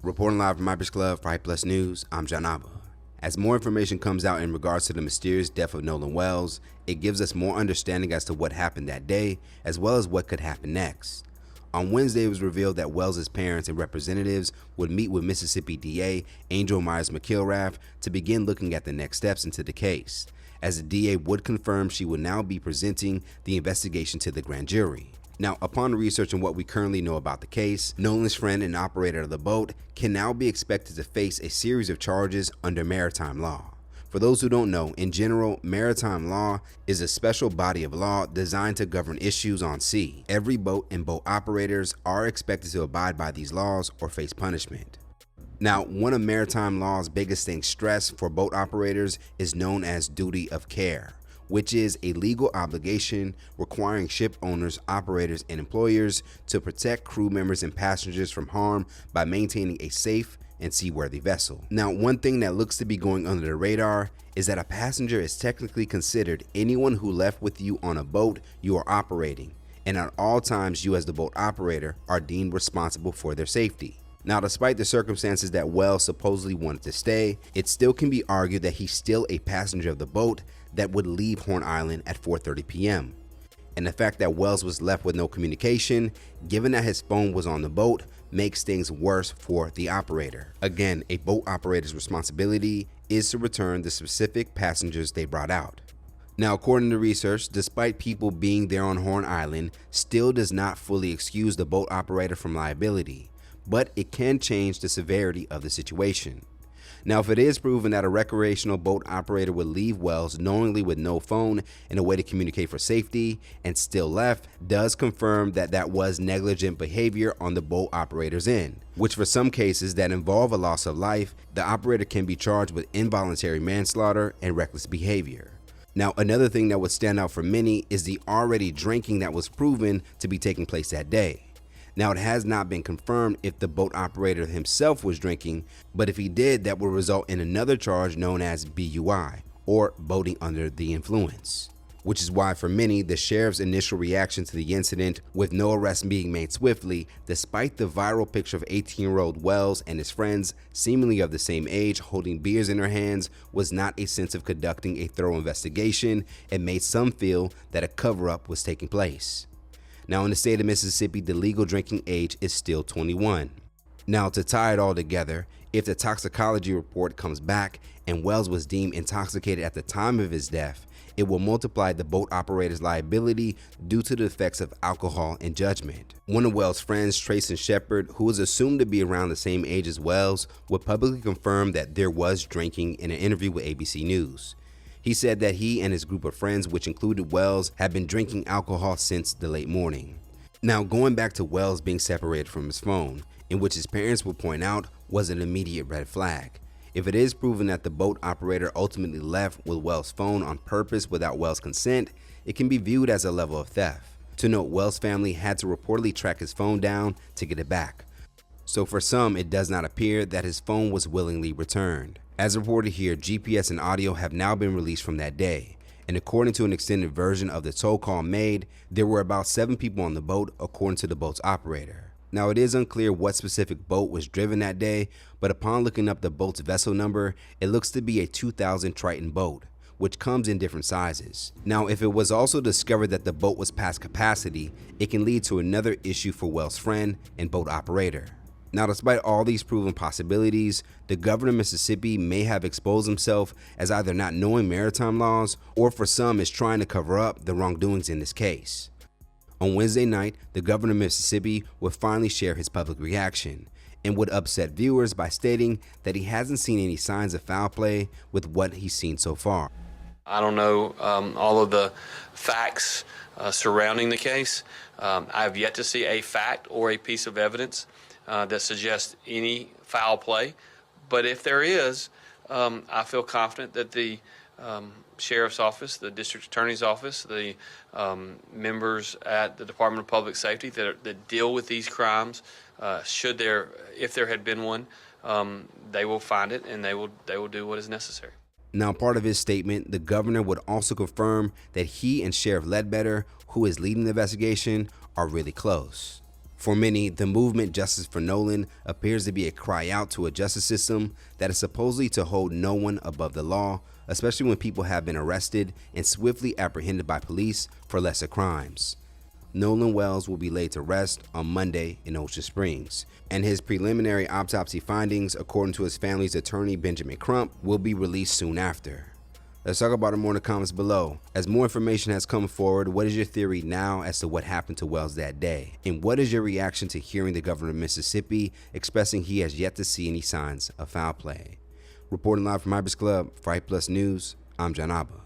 Reporting live from Hypers Club for Hype Plus News, I'm John Abba. As more information comes out in regards to the mysterious death of Nolan Wells, it gives us more understanding as to what happened that day, as well as what could happen next. On Wednesday, it was revealed that Wells' parents and representatives would meet with Mississippi DA Angel Myers McIlrath to begin looking at the next steps into the case, as the DA would confirm she would now be presenting the investigation to the grand jury. Now, upon researching what we currently know about the case, Nolan's friend and operator of the boat can now be expected to face a series of charges under maritime law. For those who don't know, in general, maritime law is a special body of law designed to govern issues on sea. Every boat and boat operators are expected to abide by these laws or face punishment. Now, one of maritime law's biggest things stressed for boat operators is known as duty of care, which is a legal obligation requiring ship owners, operators, and employers to protect crew members and passengers from harm by maintaining a safe and seaworthy vessel. Now, one thing that looks to be going under the radar is that a passenger is technically considered anyone who left with you on a boat you are operating, and at all times you as the boat operator are deemed responsible for their safety. Now, despite the circumstances that Wells supposedly wanted to stay, it still can be argued that he's still a passenger of the boat that would leave Horn Island at 4:30 p.m. And the fact that Wells was left with no communication, given that his phone was on the boat, makes things worse for the operator. Again, a boat operator's responsibility is to return the specific passengers they brought out. Now, according to research, despite people being there on Horn Island, still does not fully excuse the boat operator from liability, but it can change the severity of the situation. Now, if it is proven that a recreational boat operator would leave Wells knowingly with no phone and a way to communicate for safety and still left, does confirm that that was negligent behavior on the boat operator's end, which for some cases that involve a loss of life, the operator can be charged with involuntary manslaughter and reckless behavior. Now, another thing that would stand out for many is the already drinking that was proven to be taking place that day. Now, it has not been confirmed if the boat operator himself was drinking, but if he did, that would result in another charge known as BUI, or boating under the influence. Which is why for many, the sheriff's initial reaction to the incident, with no arrest being made swiftly, despite the viral picture of 18-year-old Wells and his friends, seemingly of the same age, holding beers in their hands, was not a sense of conducting a thorough investigation, and made some feel that a cover-up was taking place. Now, in the state of Mississippi, the legal drinking age is still 21. Now, to tie it all together, if the toxicology report comes back and Wells was deemed intoxicated at the time of his death, it will multiply the boat operator's liability due to the effects of alcohol and judgment. One of Wells' friends, Tracy Shepard, who was assumed to be around the same age as Wells, would publicly confirm that there was drinking in an interview with ABC News. He said that he and his group of friends, which included Wells, had been drinking alcohol since the late morning. Now, going back to Wells being separated from his phone, in which his parents would point out was an immediate red flag. If it is proven that the boat operator ultimately left with Wells' phone on purpose without Wells' consent, it can be viewed as a level of theft. To note, Wells' family had to reportedly track his phone down to get it back. So for some, it does not appear that his phone was willingly returned. As reported here, GPS and audio have now been released from that day, and according to an extended version of the toll call made, there were about 7 people on the boat according to the boat's operator. Now, it is unclear what specific boat was driven that day, but upon looking up the boat's vessel number, it looks to be a 2000 Triton boat, which comes in different sizes. Now, if it was also discovered that the boat was past capacity, it can lead to another issue for Wells' friend and boat operator. Now, despite all these proven possibilities, the governor of Mississippi may have exposed himself as either not knowing maritime laws or for some is trying to cover up the wrongdoings in this case. On Wednesday night, the governor of Mississippi would finally share his public reaction and would upset viewers by stating that he hasn't seen any signs of foul play with what he's seen so far. I don't know all of the facts surrounding the case. I have yet to see a fact or a piece of evidence that suggests any foul play. But if there is, I feel confident that the Sheriff's Office, the District Attorney's Office, the members at the Department of Public Safety that deal with these crimes, if there had been one, they will find it and they will do what is necessary. Now, part of his statement, the governor would also confirm that he and Sheriff Ledbetter, who is leading the investigation, are really close. For many, the movement Justice for Nolan appears to be a cry out to a justice system that is supposedly to hold no one above the law, especially when people have been arrested and swiftly apprehended by police for lesser crimes. Nolan Wells will be laid to rest on Monday in Ocean Springs, and his preliminary autopsy findings, according to his family's attorney Benjamin Crump, will be released soon after. Let's talk about it more in the comments below. As more information has come forward, what is your theory now as to what happened to Wells that day? And what is your reaction to hearing the governor of Mississippi expressing he has yet to see any signs of foul play? Reporting live from Ibis Club, Fight Plus News, I'm John Abba.